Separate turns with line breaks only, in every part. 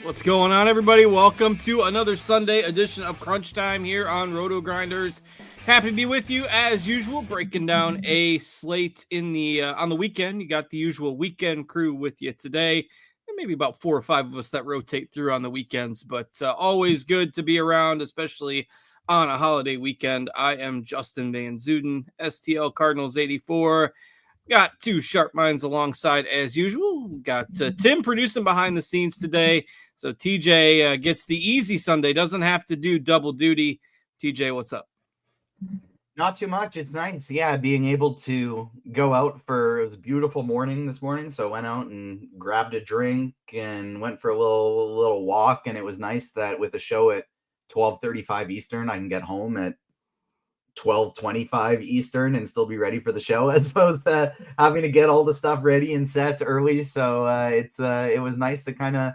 What's going on, everybody? Welcome to another Sunday edition of Crunch Time here on RotoGrinders. Happy to be with you as usual, breaking down a slate in the on the weekend. You got the usual weekend crew with you today, and maybe about 4 or 5 of us that rotate through on the weekends. But always good to be around, especially on a holiday weekend. I am Justin Van Zuden, STL Cardinals 84. Got two sharp minds alongside as usual. Got Tim producing behind the scenes today. So TJ gets the easy Sunday, doesn't have to do double duty. TJ, what's up?
Not too much. It's nice. Yeah, being able to go out it was a beautiful morning this morning. So I went out and grabbed a drink and went for a little walk. And it was nice that with the show at 12:35 Eastern, I can get home at 12:25 Eastern and still be ready for the show, as opposed to having to get all the stuff ready and set early. So it was nice to kind of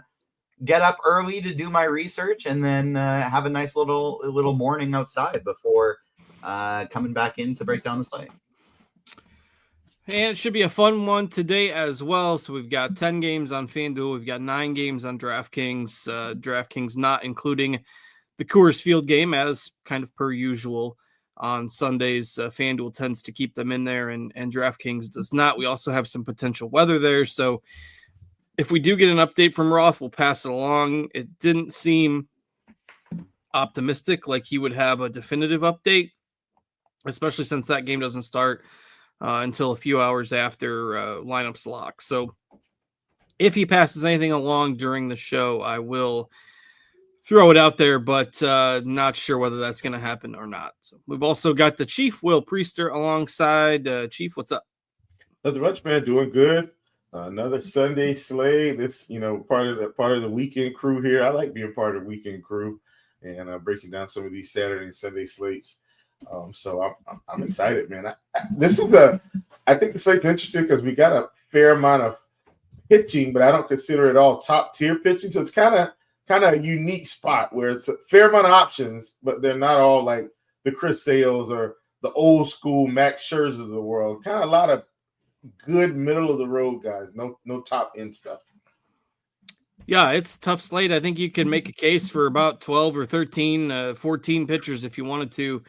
get up early to do my research and then have a nice little morning outside before coming back in to break down the slate.
And it should be a fun one today as well. So we've got 10 games on FanDuel. We've got 9 games on DraftKings. DraftKings not including the Coors Field game as kind of per usual on Sundays. FanDuel tends to keep them in there and DraftKings does not. We also have some potential weather there. So if we do get an update from Roth, we'll pass it along. It didn't seem optimistic like he would have a definitive update, especially since that game doesn't start until a few hours after lineups lock. So if he passes anything along during the show, I will throw it out there, but not sure whether that's going to happen or not. So we've also got the Chief, Will Priester, alongside. Chief, what's up?
Nothing much, man. Doing good. Another Sunday slate. This, part of the weekend crew here. I like being part of the weekend crew and breaking down some of these Saturday and Sunday slates. So I'm excited, man. I think the slate's interesting because we got a fair amount of pitching, but I don't consider it all top tier pitching. So it's kind of a unique spot where it's a fair amount of options, but they're not all like the Chris Sales or the old school Max Scherzer of the world. Kind of a lot of good middle of the road guys. No top end stuff.
Yeah, it's a tough slate. I think you can make a case for about 12 or 13, 14 pitchers if you wanted to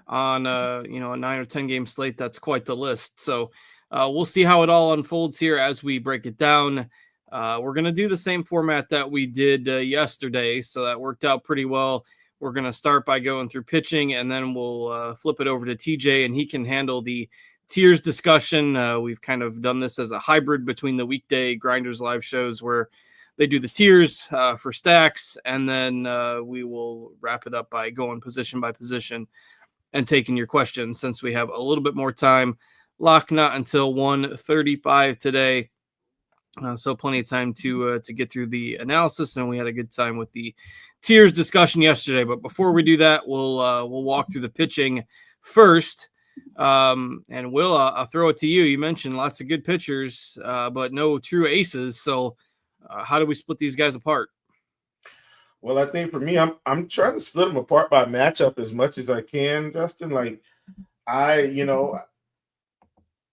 on a 9 or 10 game slate. That's quite the list. So we'll see how it all unfolds here as we break it down. We're going to do the same format that we did yesterday, so that worked out pretty well. We're going to start by going through pitching, and then we'll flip it over to TJ, and he can handle the tiers discussion. We've kind of done this as a hybrid between the weekday Grinders live shows where they do the tiers for stacks, and then we will wrap it up by going position by position and taking your questions since we have a little bit more time. Lock not until 1:35 today. So plenty of time to get through the analysis, and we had a good time with the tiers discussion yesterday. But before we do that, we'll walk through the pitching first. And Will, I'll throw it to you. You mentioned lots of good pitchers, but no true aces. So how do we split these guys apart?
Well, I think for me, I'm trying to split them apart by matchup as much as I can, Justin. Like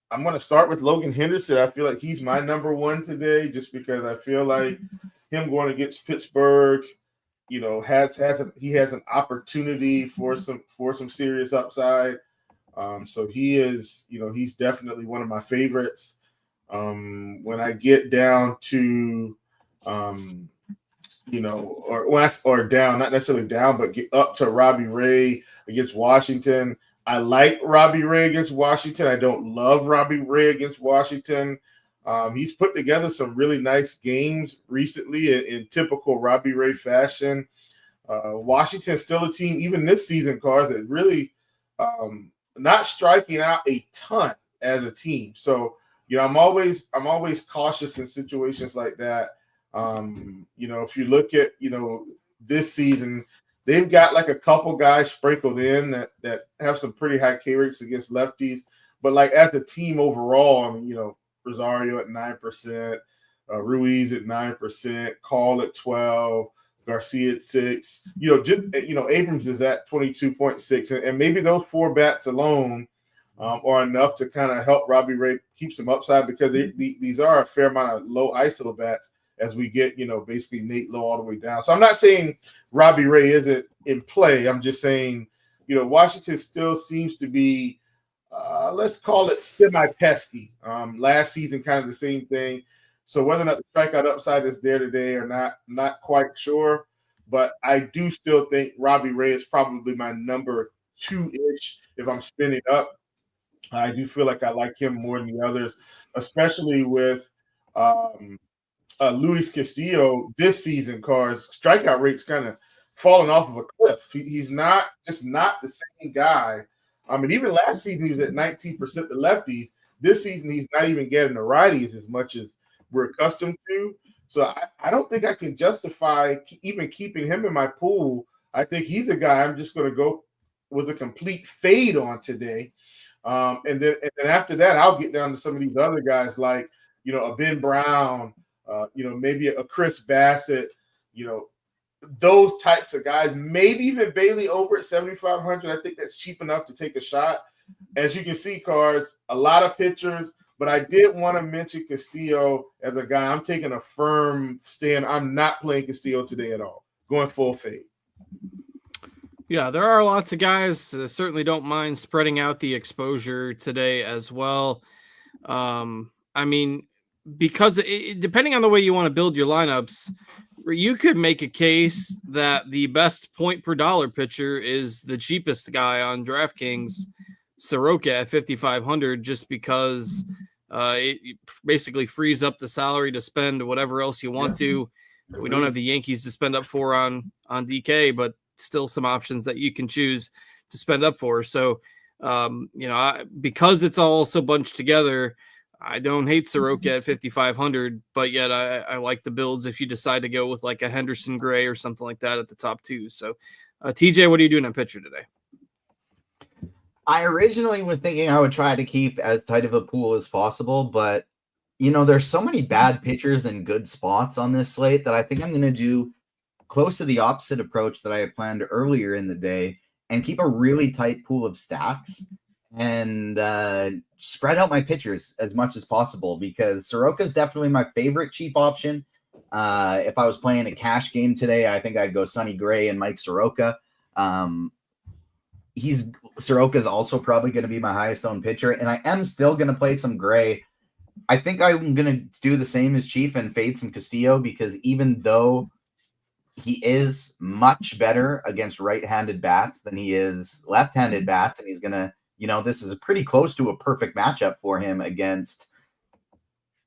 I'm going to start with Logan Henderson. I feel like he's my number one today just because I feel like him going against Pittsburgh, he has an opportunity for some serious upside. So he is, he's definitely one of my favorites. When I get down to, or down, not necessarily down, but get up to Robbie Ray against Washington. I like Robbie Ray against Washington. I don't love Robbie Ray against Washington. He's put together some really nice games recently in typical Robbie Ray fashion. Washington's still a team, even this season, Cars, that really not striking out a ton as a team. So, I'm always cautious in situations like that. If you look at, this season, they've got like a couple guys sprinkled in that have some pretty high K rates against lefties. But like as a team overall, Rosario at 9%, Ruiz at 9%, Call at 12%, Garcia at 6%. Abrams is at 22.6%. And maybe those 4 bats alone are enough to kind of help Robbie Ray keep some upside because these are a fair amount of low ISO bats. as we get, basically Nate Lowe all the way down. So I'm not saying Robbie Ray isn't in play. I'm just saying, Washington still seems to be, let's call it semi-pesky. Last season, kind of the same thing. So whether or not the strikeout upside is there today or not quite sure. But I do still think Robbie Ray is probably my number 2-ish if I'm spinning up. I do feel like I like him more than the others, especially with Luis Castillo this season. Cars strikeout rate's kind of falling off of a cliff. He's not the same guy. I mean, even last season he was at 19% the lefties. This season he's not even getting the righties as much as we're accustomed to. So I don't think I can justify even keeping him in my pool. I think he's a guy I'm just going to go with a complete fade on today. And then after that, I'll get down to some of these other guys like, a Ben Brown, maybe a Chris Bassett, those types of guys, maybe even Bailey over at 7,500. I think that's cheap enough to take a shot. As you can see, cards, a lot of pitchers, but I did want to mention Castillo as a guy. I'm taking a firm stand. I'm not playing Castillo today at all. Going full fade.
Yeah, there are lots of guys that certainly don't mind spreading out the exposure today as well. I mean, because depending on the way you want to build your lineups, you could make a case that the best point per dollar pitcher is the cheapest guy on DraftKings, Soroka at 5,500, just because it basically frees up the salary to spend whatever else you want to. We don't have the Yankees to spend up for on DK, but still some options that you can choose to spend up for. So, because it's all so bunched together, I don't hate Soroka at 5,500, but yet I like the builds if you decide to go with like a Henderson Gray or something like that at the top two. So, TJ, what are you doing on pitcher today?
I originally was thinking I would try to keep as tight of a pool as possible, but there's so many bad pitchers and good spots on this slate that I think I'm going to do close to the opposite approach that I had planned earlier in the day and keep a really tight pool of stacks and spread out my pitchers as much as possible, because Soroka is definitely my favorite cheap option. If I was playing a cash game today, I think I'd go Sonny Gray and Mike Soroka. Soroka is also probably going to be my highest owned pitcher, and I am still going to play some Gray. I think I'm going to do the same as Chief and fade some Castillo, because even though he is much better against right-handed bats than he is left-handed bats, and he's going to, this is pretty close to a perfect matchup for him against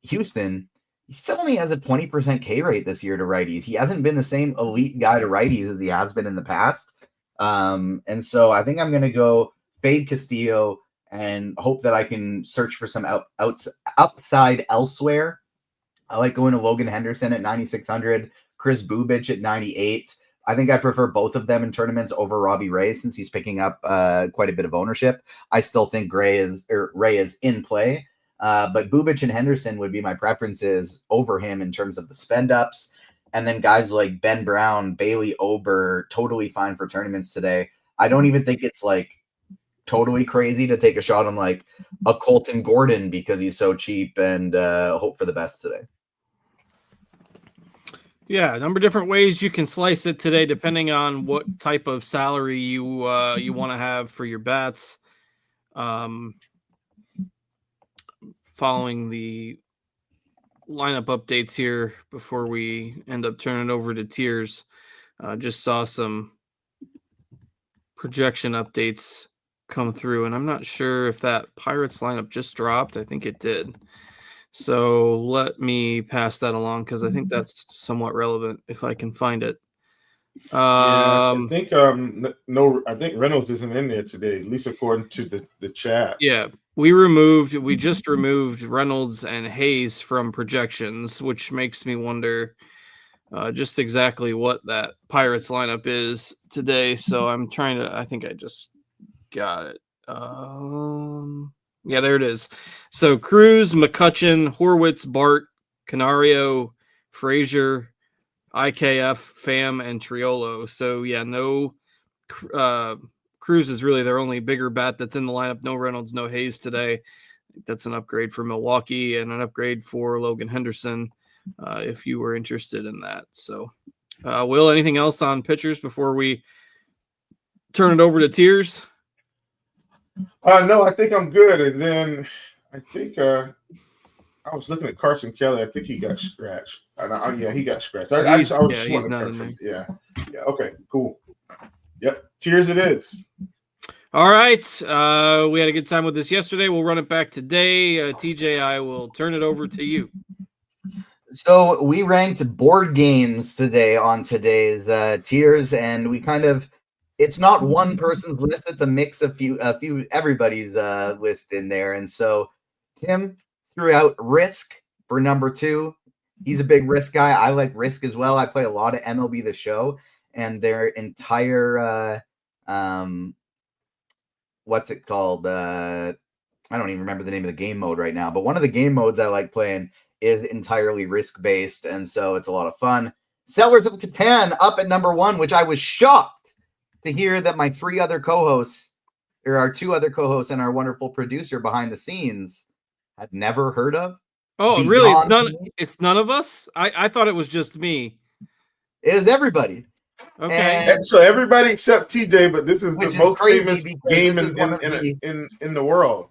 Houston. He still only has a 20% K rate this year to righties. He hasn't been the same elite guy to righties as he has been in the past. And so I think I'm going to go fade Castillo and hope that I can search for some upside elsewhere. I like going to Logan Henderson at 9,600, Chris Bubich at 98. I think I prefer both of them in tournaments over Robbie Ray, since he's picking up quite a bit of ownership. I still think Ray is in play, but Bubich and Henderson would be my preferences over him in terms of the spend ups. And then guys like Ben Brown, Bailey Ober, totally fine for tournaments today. I don't even think it's like totally crazy to take a shot on like a Colton Gordon because he's so cheap, and hope for the best today.
Yeah, a number of different ways you can slice it today, depending on what type of salary you want to have for your bets. Following the lineup updates here before we end up turning it over to tiers, just saw some projection updates come through, and I'm not sure if that Pirates lineup just dropped. I think it did. So let me pass that along, because I think that's somewhat relevant if I can find it.
I think I think Reynolds isn't in there today, at least according to the chat.
Yeah, we just removed Reynolds and Hayes from projections, which makes me wonder just exactly what that Pirates lineup is today. So I think I just got it. Yeah, there it is. So Cruz, McCutchen, Horwitz, Bart, Canario, Frazier, IKF, Pham, and Triolo. So yeah, no Cruz is really their only bigger bat that's in the lineup. No Reynolds, no Hayes today. I think that's an upgrade for Milwaukee and an upgrade for Logan Henderson. if you were interested in that. So, Will, anything else on pitchers before we turn it over to tiers?
No, I think I'm good. And then I think I was looking at Carson Kelly. I think he got scratched. Yeah, he got scratched. I just want to confirm. Yeah. Okay. Cool. Yep. Tiers it is.
All right. We had a good time with this yesterday. We'll run it back today. TJ, I will turn it over to you.
So we ranked board games today on today's tiers, and we it's not one person's list, it's a mix of everybody's list in there. And so Tim threw out Risk for number 2. He's a big Risk guy. I like Risk as well. I play a lot of MLB The Show, and their entire what's it called? I don't even remember the name of the game mode right now, but one of the game modes I like playing is entirely Risk-based, and so it's a lot of fun. Settlers of Catan up at number 1, which I was shocked to hear that my 2 other co-hosts and our wonderful producer behind the scenes had never heard of.
Oh, really? It's none of us? I thought it was just me.
It was everybody.
Okay.
And so everybody except TJ, but this is the most famous game in the world.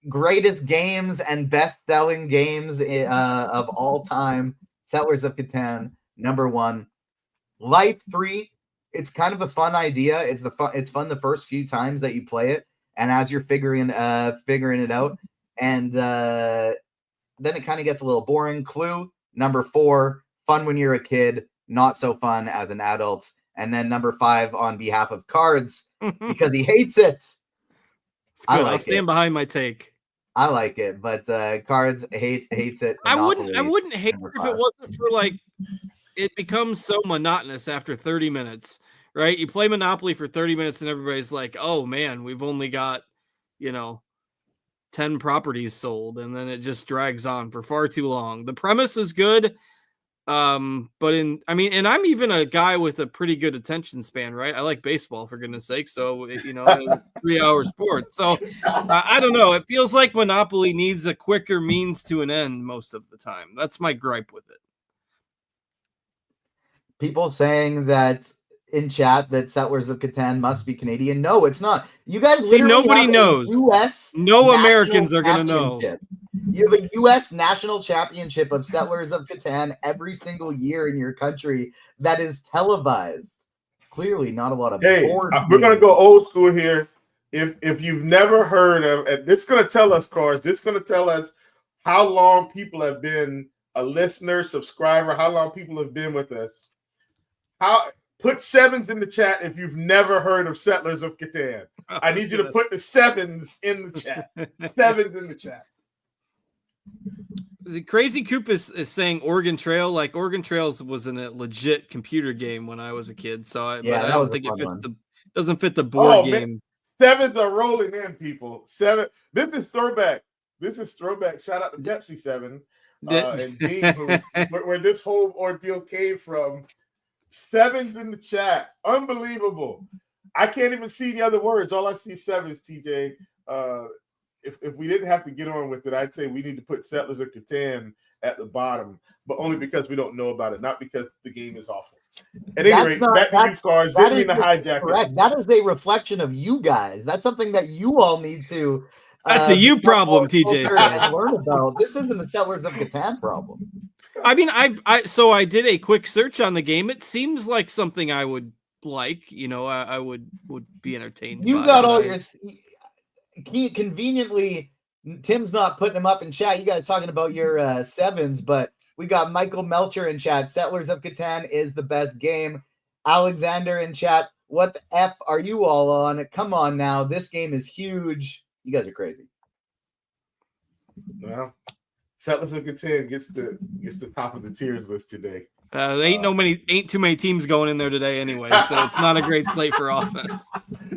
Greatest games and best-selling games of all time. Settlers of Catan, number 1. Life 3. It's kind of a fun idea. It's fun the first few times that you play it, and as you're figuring it out, and then it kind of gets a little boring. Clue, number 4. Fun when you're a kid, not so fun as an adult. And then number 5 on behalf of Cards, because he hates it.
I'll stand behind my take.
I like it, but Cards hates it.
I wouldn't hate it if it wasn't for it becomes so monotonous after 30 minutes, right? You play Monopoly for 30 minutes and everybody's like, oh man, we've only got, 10 properties sold, and then it just drags on for far too long. The premise is good. And I'm even a guy with a pretty good attention span, right? I like baseball, for goodness sake. So, 3-hour sport. So I don't know. It feels like Monopoly needs a quicker means to an end most of the time. That's my gripe with it.
People saying that in chat that Settlers of Catan must be Canadian. No, it's not. You guys
nobody knows. No Americans are going to know.
You have a U.S. national championship of Settlers of Catan every single year in your country that is televised. Clearly, not a lot of board games.
We're going to go old school here. If you've never heard of, and this is going to tell us, Cards, this is going to tell us how long people have been a listener, subscriber, how long people have been with us. Put 7s in the chat if you've never heard of Settlers of Catan. I need you to put the 7s in the chat. 7s in the chat.
Crazy Coop is saying Oregon Trail. Like Oregon Trails was in a legit computer game when I was a kid. So I don't think it doesn't fit the board game.
Man. 7s are rolling in, people. 7. This is throwback. Shout out to Pepsi 7 and Dean, where this whole ordeal came from. 7s in the chat. Unbelievable. I can't even see the other words. All I see is 7s, TJ. If we didn't have to get on with it, I'd say we need to put Settlers of Catan at the bottom, but only because we don't know about it, not because the game is awful. At any rate, back to you, Cards. Didn't mean to hijack it.
That is a reflection of you guys. That's something that you all need to.
That's a you problem, TJ says.
Learn about. This isn't a Settlers of Catan problem.
I mean, I did a quick search on the game. It seems like something I would like. I would be entertained.
You got all your. Conveniently, Tim's not putting them up in chat. You guys talking about your 7s, but we got Michael Melcher in chat. Settlers of Catan is the best game. Alexander in chat. What the F are you all on? Come on now. This game is huge. You guys are crazy.
Well, Settlers of Catan gets the top of the tiers list today.
Ain't too many teams going in there today anyway, so it's not a great slate for offense.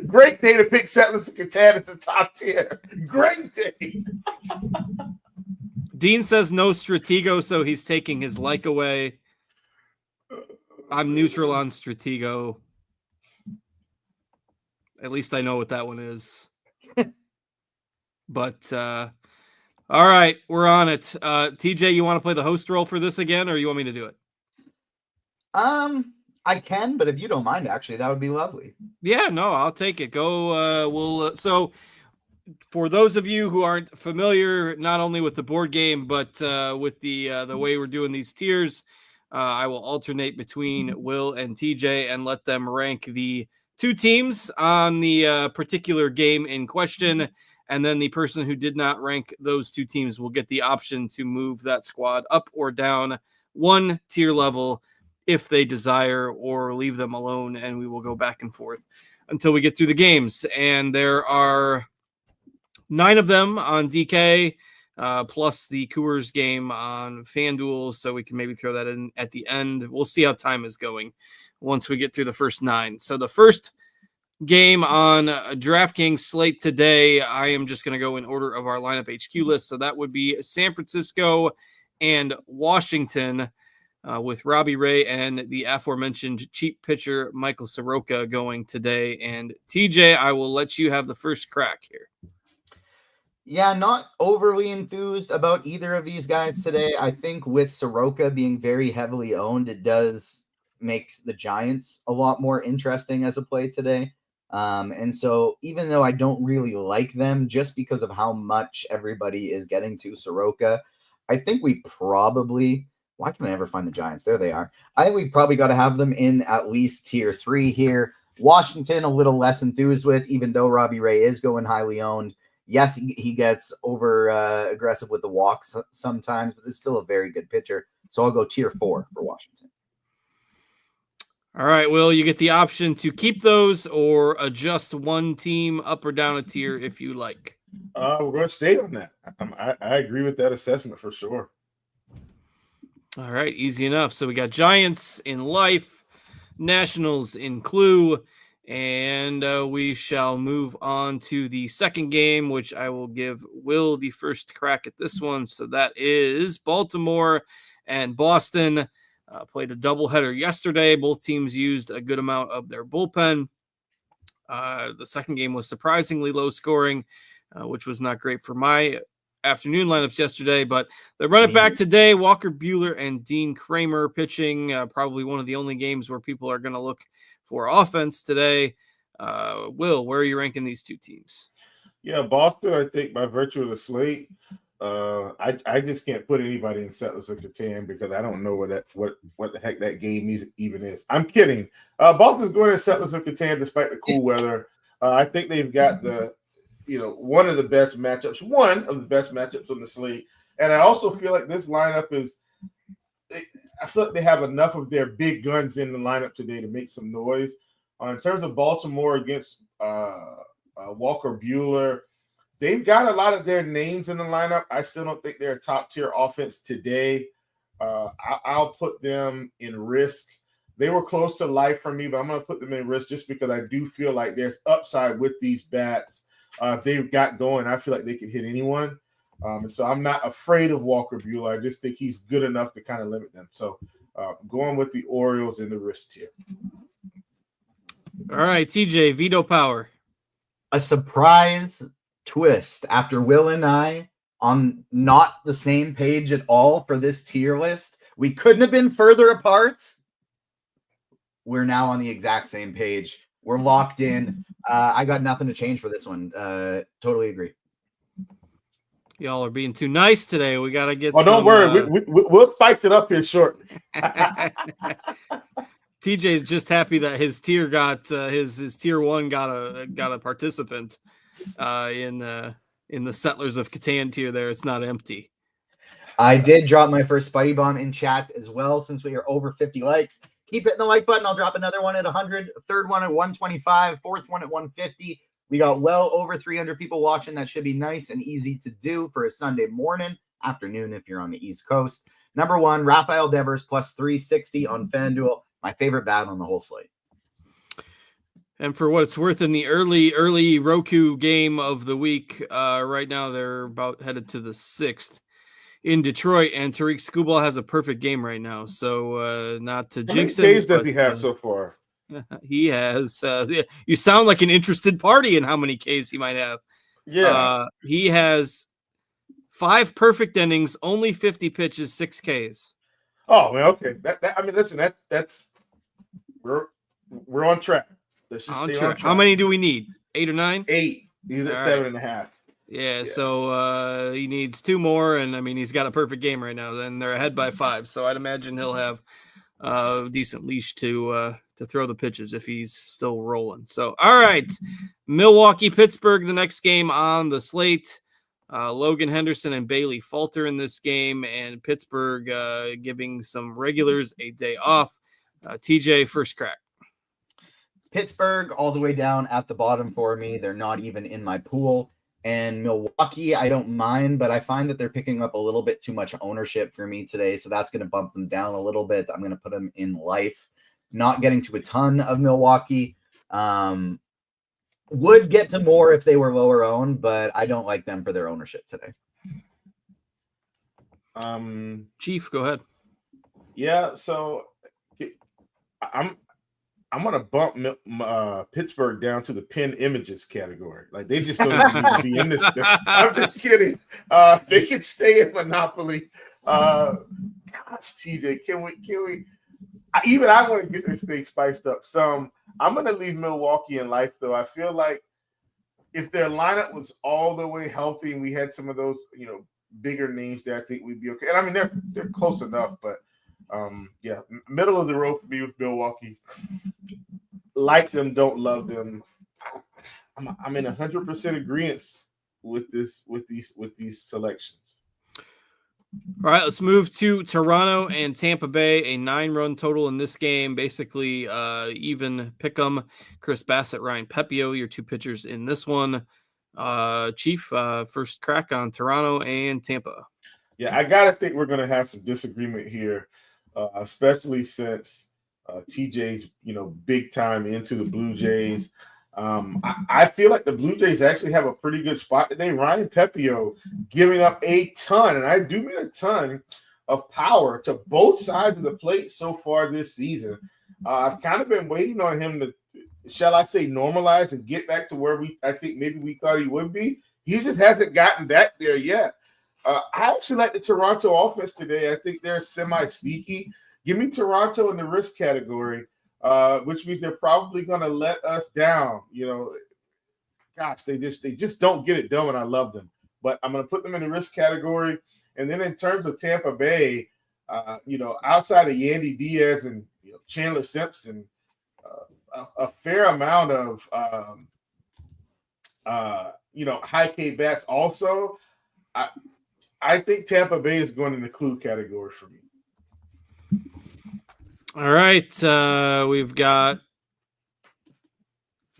Great day to pick Settlers of Catan at the top tier. Great day.
Dean says no Stratego, so he's taking his like away. I'm neutral on Stratego. At least I know what that one is. But All right, we're on it. TJ, you want to play the host role for this again, or you want me to do it?
I can, but if you don't mind, actually, that would be lovely.
Yeah, no, I'll take it. Go. So for those of you who aren't familiar, not only with the board game, but with the way we're doing these tiers, I will alternate between Will and TJ and let them rank the two teams on the particular game in question. And then the person who did not rank those two teams will get the option to move that squad up or down one tier level if they desire, or leave them alone. And we will go back and forth until we get through the games. And there are 9 of them on DK, plus the Coors game on FanDuel. So we can maybe throw that in at the end. We'll see how time is going once we get through the first 9. So the first game on DraftKings slate today, I am just going to go in order of our lineup HQ list. So that would be San Francisco and Washington, with Robbie Ray and the aforementioned cheap pitcher Michael Soroka going today. And TJ, I will let you have the first crack here.
Yeah, not overly enthused about either of these guys today. I think with Soroka being very heavily owned, it does make the Giants a lot more interesting as a play today. And so even though I don't really like them just because of how much everybody is getting to Soroka, I think we probably, why can I never find the Giants? There they are. I think we probably got to have them in at least tier 3 here. Washington, a little less enthused with, even though Robbie Ray is going highly owned. Yes, he gets over aggressive with the walks sometimes, but it's still a very good pitcher. So I'll go tier 4 for Washington.
All right, Will, you get the option to keep those or adjust one team up or down a tier if you like.
We're going to stay on that. I agree with that assessment for sure.
All right, easy enough. So we got Giants in life, Nationals in clue, and we shall move on to the second game, which I will give Will the first crack at this one. So that is Baltimore and Boston. Played a doubleheader yesterday. Both teams used a good amount of their bullpen. The second game was surprisingly low scoring, which was not great for my afternoon lineups yesterday, but they run it back today. Walker Buehler and Dean Kramer pitching, probably one of the only games where people are going to look for offense today. Will, where are you ranking these two teams?
Yeah, Boston, I think by virtue of the slate, I just can't put anybody in Settlers of Catan because I don't know what the heck that game even is. I'm kidding. Boston's going to Settlers of Catan despite the cool weather. I think they've got one of the best matchups on the slate. And I also feel like this lineup I feel like they have enough of their big guns in the lineup today to make some noise. In terms of Baltimore against Walker Buehler, they've got a lot of their names in the lineup. I still don't think they're a top-tier offense today. I'll put them in risk. They were close to life for me, but I'm going to put them in risk just because I do feel like there's upside with these bats. They've got going. I feel like they could hit anyone. And so I'm not afraid of Walker Buehler. I just think he's good enough to kind of limit them. So going with the Orioles in the risk tier.
All right, TJ, veto power.
A surprise twist after Will and I on not the same page at all for this tier list. We couldn't have been further apart. We're now on the exact same page. We're locked in. I got nothing to change for this one. Totally agree.
Y'all are being too nice today. We got to get
don't worry. We'll spice it up here shortly.
TJ's just happy that his tier got his tier 1 got a participant in the Settlers of Catan tier there. It's not empty.
I did drop my first Spidey Bomb in chat as well since we are over 50 likes. Keep hitting the like button. I'll drop another one at 100, a third one at 125, fourth one at 150. We got well over 300 people watching. That should be nice and easy to do for a Sunday morning, afternoon if you're on the East Coast. Number 1, Rafael Devers plus 360 on FanDuel. My favorite bat on the whole slate.
And for what it's worth, in the early Roku game of the week, right now they're about headed to the 6th in Detroit, and Tariq Skubal has a perfect game right now. So not to jinx him.
How many Ks does he have so far?
He has. You sound like an interested party in how many Ks he might have.
Yeah,
he has 5 perfect innings, only 50 pitches, 6 Ks.
Oh, man, okay. I mean, listen, that's we're on track. Let's just stay on track.
How many do we need? 8 or 9?
8. He's at 7.5.
Yeah, so he needs 2 more, and I mean he's got a perfect game right now. Then they're ahead by 5, so I'd imagine he'll have a decent leash to throw the pitches if he's still rolling. So, all right, Milwaukee, Pittsburgh, the next game on the slate. Logan Henderson and Bailey Falter in this game, and Pittsburgh giving some regulars a day off. TJ, first crack.
Pittsburgh all the way down at the bottom for me. They're not even in my pool. And Milwaukee, I don't mind, but I find that they're picking up a little bit too much ownership for me today. So that's going to bump them down a little bit. I'm going to put them in life. Not getting to a ton of Milwaukee. Would get to more if they were lower owned, but I don't like them for their ownership today.
Chief, go ahead.
Yeah, so I'm gonna bump Pittsburgh down to the pin images category. Like they just don't even need to be in this. I'm just kidding. They can stay in Monopoly. Gosh, TJ, can we? Even I want to get this thing spiced up some. I'm gonna leave Milwaukee in life though. I feel like if their lineup was all the way healthy and we had some of those, bigger names there, I think we'd be okay. And I mean they're close enough, but yeah, middle of the road for me with Milwaukee. Like them, don't love them. I'm in 100% agreement with these selections.
All right, let's move to Toronto and Tampa Bay. A 9-run total in this game. Basically, even pick 'em. Chris Bassett, Ryan Pepio, your 2 pitchers in this one. Chief, first crack on Toronto and Tampa.
Yeah, I gotta think we're gonna have some disagreement here, especially since TJ's big time into the Blue Jays. I feel like the Blue Jays actually have a pretty good spot today. Ryan Pepio giving up a ton, and I do mean a ton, of power to both sides of the plate so far this season. I've kind of been waiting on him to, shall I say, normalize and get back to where I think maybe we thought he would be. He just hasn't gotten back there yet. I actually like the Toronto offense today. I think they're semi-sneaky. Give me Toronto in the risk category. Which means they're probably going to let us down. Gosh, they just don't get it done, and I love them. But I'm going to put them in the risk category. And then in terms of Tampa Bay, outside of Yandy Diaz and Chandler Simpson, a fair amount of high K bats. Also, I think Tampa Bay is going in the clue category for me.
All right, we've got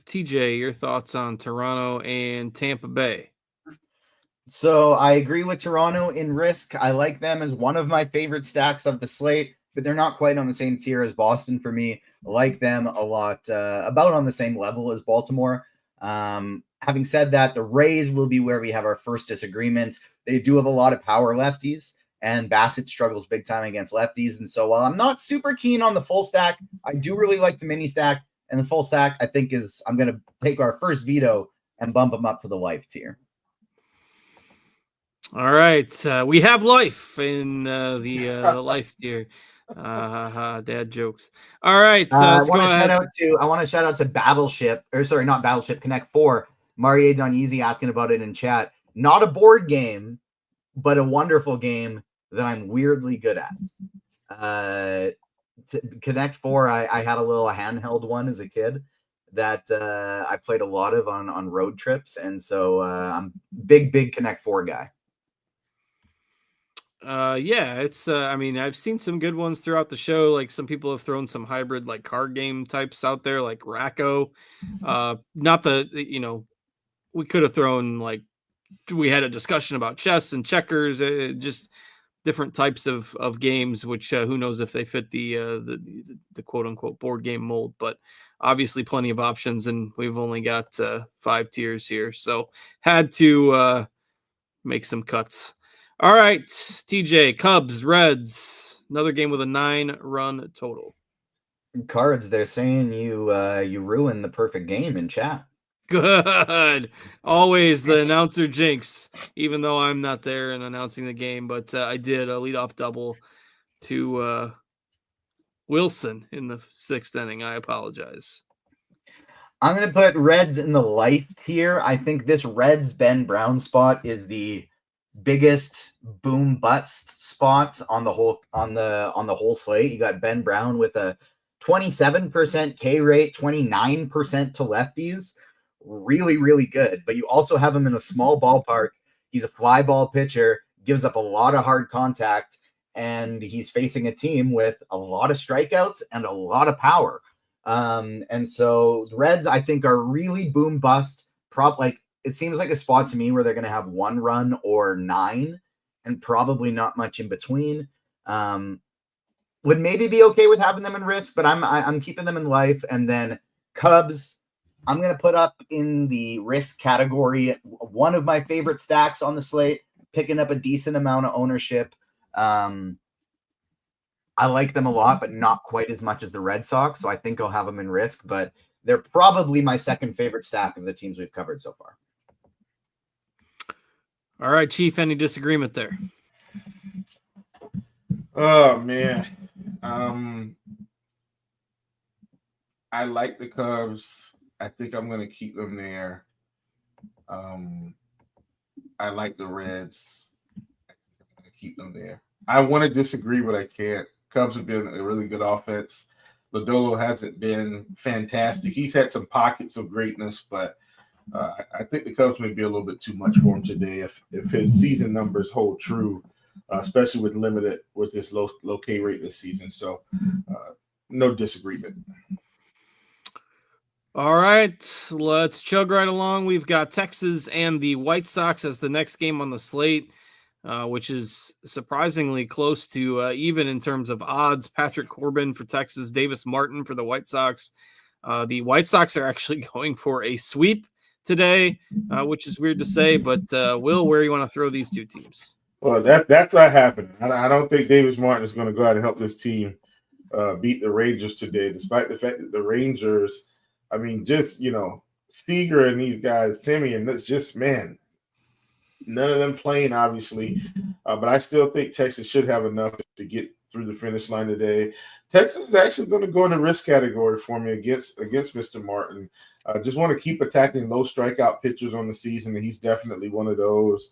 TJ, your thoughts on Toronto and Tampa Bay.
So I agree with Toronto in risk. I like them as one of my favorite stacks of the slate, but they're not quite on the same tier as Boston for me. I like them a lot, about on the same level as Baltimore. Having said that, the Rays will be where we have our first disagreement. They do have a lot of power lefties, and Bassett struggles big time against lefties. And so while I'm not super keen on the full stack, I do really like the mini stack. And the full stack, I think, I'm going to take our first veto and bump them up to the life tier.
All right. We have life in the life tier. Dad jokes. All right.
I want to shout out to Battleship, or sorry, not Battleship, Connect 4. Marie Donese asking about it in chat. Not a board game, but a wonderful game that I'm weirdly good at. Connect 4, I had a little handheld one as a kid that I played a lot of on road trips, and so I'm big Connect 4 guy.
Yeah, it's I mean, I've seen some good ones throughout the show. Like some people have thrown some hybrid like card game types out there, like Racco. Not the we could have thrown like we had a discussion about chess and checkers, just different types of games, which who knows if they fit the quote unquote board game mold, but obviously plenty of options, and we've only got 5 tiers here, so had to make some cuts. All right, TJ, Cubs, Reds, another game with a 9-run total.
Cards, they're saying you ruined the perfect game in chat.
Good. Always the announcer jinx, even though I'm not there and announcing the game, but I did a leadoff double to Wilson in the 6th inning. I apologize.
I'm going to put Reds in the life tier. I think this Reds Ben Brown spot is the biggest boom bust spot on the whole slate. You got Ben Brown with a 27% K rate, 29% to lefties. Really, really good. But you also have him in a small ballpark. He's a fly ball pitcher, gives up a lot of hard contact, and he's facing a team with a lot of strikeouts and a lot of power. And so the Reds, I think, are really boom bust. It seems like a spot to me where they're going to have 1 run or 9, and probably not much in between. Would maybe be okay with having them in risk, but I'm keeping them in life. And then Cubs, I'm going to put up in the risk category. One of my favorite stacks on the slate, picking up a decent amount of ownership. I like them a lot, but not quite as much as the Red Sox. So I think I'll have them in risk, but they're probably my second favorite stack of the teams we've covered so far.
All right, Chief, any disagreement there?
Oh, man. I like the Cubs. I think I'm going to keep them there. I like the Reds. I think I'm going to keep them there. I want to disagree, but I can't. Cubs have been a really good offense. Lodolo hasn't been fantastic. He's had some pockets of greatness, but I think the Cubs may be a little bit too much for him today if his season numbers hold true, especially with his low K rate this season. So no disagreement.
All right, let's chug right along. We've got Texas and the White Sox as the next game on the slate, which is surprisingly close to even in terms of odds. Patrick Corbin for Texas, Davis Martin for the White Sox. The White Sox are actually going for a sweep today, which is weird to say, but Will, where do you want to throw these two teams?
Well, that's not happening. I don't think Davis Martin is going to go out and help this team beat the Rangers today, despite the fact that the Rangers, I mean, just, Seager and these guys, Timmy, and it's just, man, none of them playing, obviously. But I still think Texas should have enough to get through the finish line today. Texas is actually going to go in the risk category for me against Mr. Martin. Just want to keep attacking low strikeout pitchers on the season, and he's definitely one of those.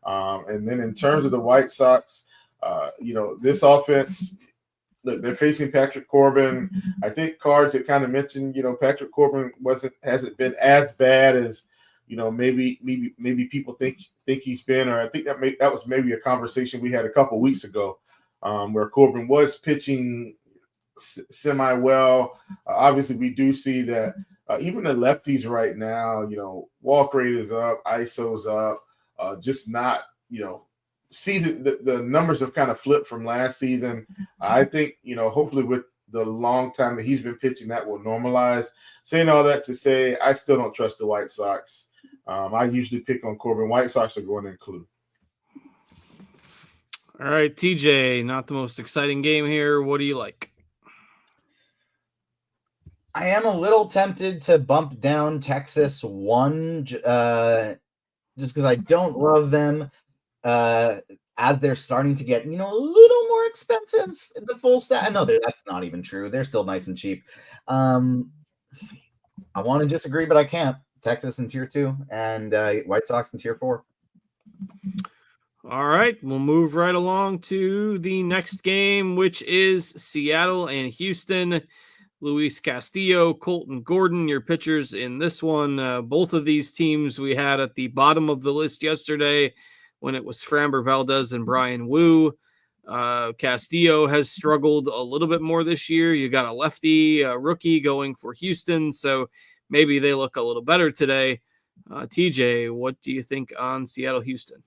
And then in terms of the White Sox, this offense, look, they're facing Patrick Corbin. I think Cards had kind of mentioned, Patrick Corbin hasn't been as bad as, maybe people think he's been, or I think that was maybe a conversation we had a couple weeks ago, where Corbin was pitching semi well. Obviously, we do see that even the lefties right now, walk rate is up, ISO's up, just not, season the numbers have kind of flipped from last season. I think, hopefully with the long time that he's been pitching, that will normalize. Saying all that to say, I still don't trust the White Sox. I usually pick on Corbin. White Sox are going to include.
All right, TJ, not the most exciting game here. What do you like?
I am a little tempted to bump down Texas 1 just because I don't love them. As they're starting to get, a little more expensive in the full stat. No, that's not even true. They're still nice and cheap. I want to disagree, but I can't. Texas in tier 2 and White Sox in tier 4.
All right, we'll move right along to the next game, which is Seattle and Houston. Luis Castillo, Colton Gordon, your pitchers in this one. Both of these teams we had at the bottom of the list yesterday when it was Framber Valdez and Brian Wu. Castillo has struggled a little bit more this year. You got a lefty rookie going for Houston, so maybe they look a little better today. TJ, what do you think on Seattle-Houston?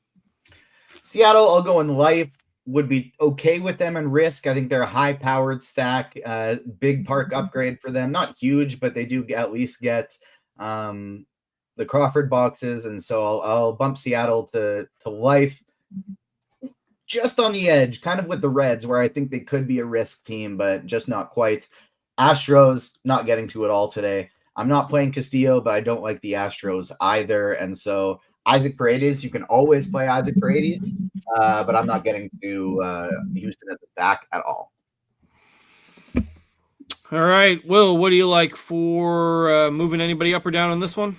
Seattle, I'll go in life. Would be okay with them in risk. I think they're a high-powered stack. Big park upgrade for them. Not huge, but they do at least get the Crawford boxes, and so I'll bump Seattle to life. Just on the edge, kind of with the Reds, where I think they could be a risk team, but just not quite. Astros, not getting to it all today. I'm not playing Castillo, but I don't like the Astros either. And so Isaac Paredes, you can always play Isaac Paredes, but I'm not getting to Houston at the stack at all.
All right, Will, what do you like for moving anybody up or down on this one?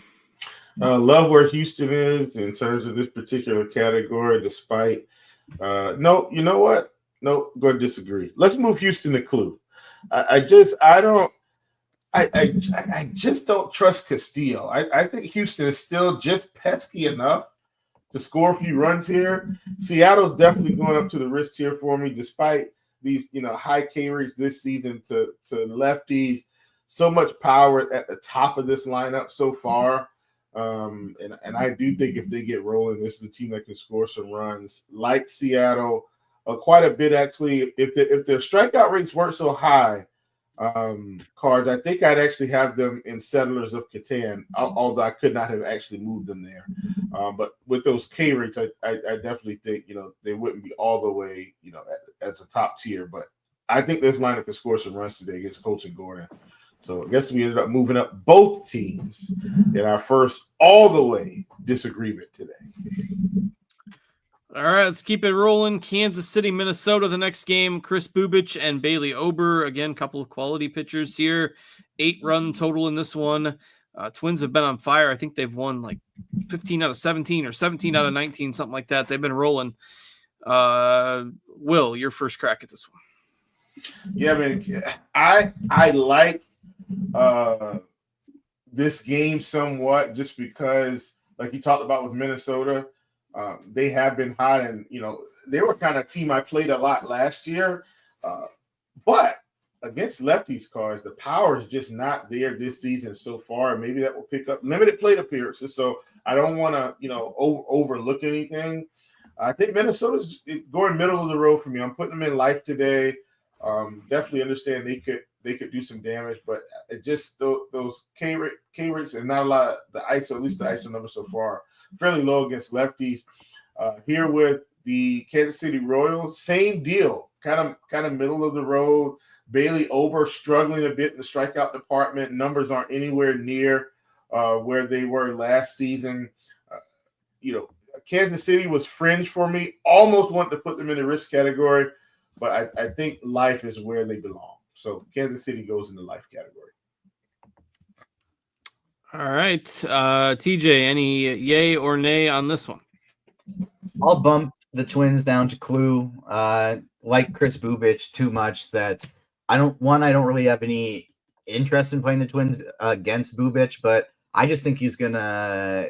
Love where Houston is in terms of this particular category, despite no, you know what? No, going to disagree. Let's move Houston to Clue. I just don't trust Castillo. I think Houston is still just pesky enough to score a few runs here. Seattle's definitely going up to the risk here for me, despite these high K rates this season to lefties. So much power at the top of this lineup so far. And I do think if they get rolling, this is a team that can score some runs. Like Seattle, quite a bit actually. If their strikeout rates weren't so high, Cards, I think I'd actually have them in Settlers of Catan, although I could not have actually moved them there. But with those K rates, I definitely think they wouldn't be all the way as a top tier. But I think this lineup can score some runs today against Colts and Gordon. So I guess we ended up moving up both teams in our first all the way disagreement today.
All right, let's keep it rolling. Kansas City, Minnesota, the next game. Chris Bubich and Bailey Ober. Again, couple of quality pitchers here. 8-run total in this one. Twins have been on fire. I think they've won like 15 out of 17 or 17 out of 19, something like that. They've been rolling. Will, your first crack at this one.
Yeah, man. I like this game somewhat just because, like you talked about with Minnesota, they have been hot, and they were kind of team I played a lot last year, but against lefties, Cards, the power is just not there this season so far. Maybe that will pick up. Limited plate appearances, so I don't want to overlook anything. I think Minnesota's going middle of the road for me. I'm putting them in life today. Definitely understand they could do some damage, but it just those K rates and not a lot of the ISO, at least the ISO numbers so far, fairly low against lefties. Here with the Kansas City Royals, same deal, kind of middle of the road. Bailey Ober struggling a bit in the strikeout department. Numbers aren't anywhere near where they were last season. Kansas City was fringe for me. Almost wanted to put them in the risk category, but I think life is where they belong. So Kansas City goes in the life category.
All right. TJ, any yay or nay on this one?
I'll bump the Twins down to Clue. Like Chris Bubich too much that I don't really have any interest in playing the Twins against Bubich, but I just think he's gonna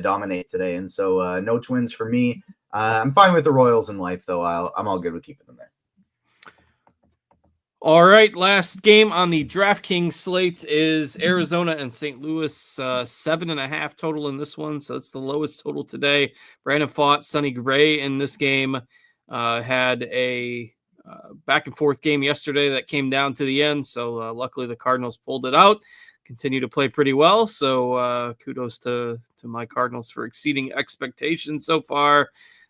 dominate today. And so no Twins for me. I'm fine with the Royals in life, though. I'm all good with keeping them there.
All right, last game on the DraftKings slate is Arizona and St. Louis, 7.5 total in this one, so it's the lowest total today. Brandon Pfaadt, Sonny Gray in this game had a back and forth game yesterday that came down to the end, so luckily the Cardinals pulled it out. Continue to play pretty well, so kudos to my Cardinals for exceeding expectations so far,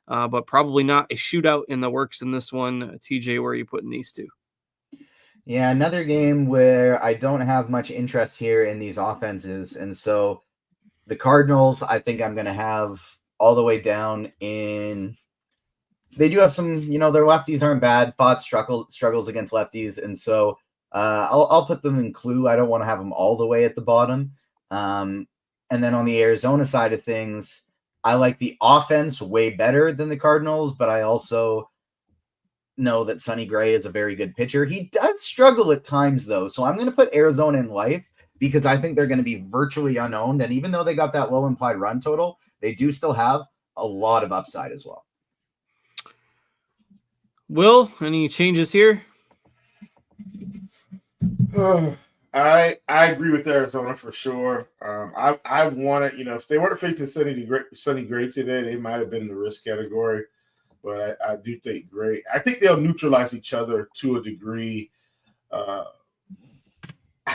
but probably not a shootout in the works in this one. TJ, where are you putting these two?
Yeah, another game where I don't have much interest here in these offenses. And so the Cardinals, I think I'm going to have all the way down in – they do have some – their lefties aren't bad. Pfaadt struggles against lefties. And so I'll put them in Clue. I don't want to have them all the way at the bottom. And then on the Arizona side of things, I like the offense way better than the Cardinals, but I also – know that Sonny Gray is a very good pitcher. He does struggle at times, though. So I'm going to put Arizona in life because I think they're going to be virtually unowned. And even though they got that low implied run total, they do still have a lot of upside as well.
Will, any changes here?
I agree with Arizona for sure. I wanted, if they weren't facing Sonny Gray today, they might have been in the risk category. But I do think Gray. I think they'll neutralize each other to a degree. I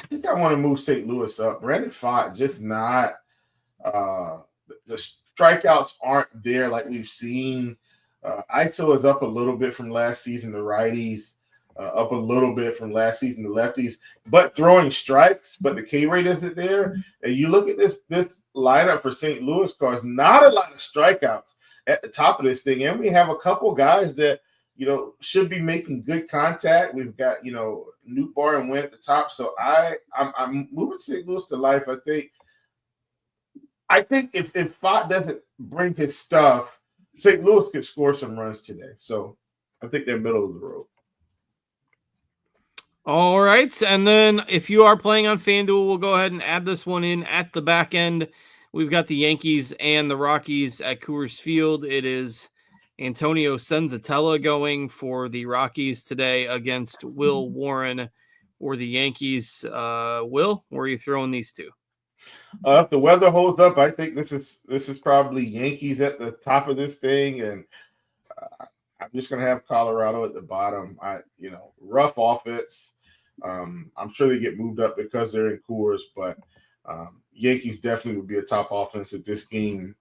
think I want to move St. Louis up. Brandon Pfaadt just not the strikeouts aren't there like we've seen. ISO is up a little bit from last season. The righties, up a little bit from last season, the lefties, but throwing strikes, but the K rate isn't there. And you look at this lineup for St. Louis Cars, not a lot of strikeouts at the top of this thing. And we have a couple guys that, should be making good contact. We've got, Newt Bar and Wynn at the top. So I'm moving St. Louis to life. I think if Fott doesn't bring his stuff, St. Louis could score some runs today. So I think they're middle of the road.
All right. And then if you are playing on FanDuel, we'll go ahead and add this one in at the back end. We've got the Yankees and the Rockies at Coors Field. It is Antonio Senzatella going for the Rockies today against Will Warren for the Yankees. Will, where are you throwing these two?
If the weather holds up, I think this is probably Yankees at the top of this thing, and I'm just going to have Colorado at the bottom. Rough offense. I'm sure they get moved up because they're in Coors, but Yankees definitely would be a top offense if this game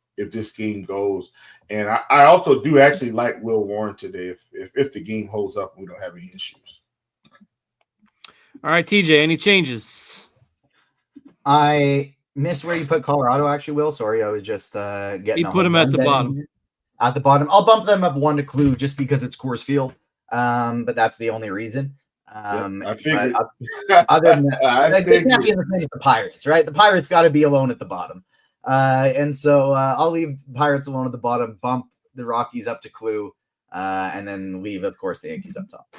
goes. And I also do actually like Will Warren today if the game holds up and we don't have any issues.
All right, TJ, any changes? I missed where you put Colorado, actually, Will. Sorry, I was just getting.
You put them at the bottom.
At the bottom. I'll bump them up one to Clue just because it's Coors Field. But that's the only reason.
I figured.
Other than that, they can't be in the same as the Pirates, right? The Pirates got to be alone at the bottom. And so I'll leave the Pirates alone at the bottom, bump the Rockies up to Clue, and then leave, of course, the Yankees up top.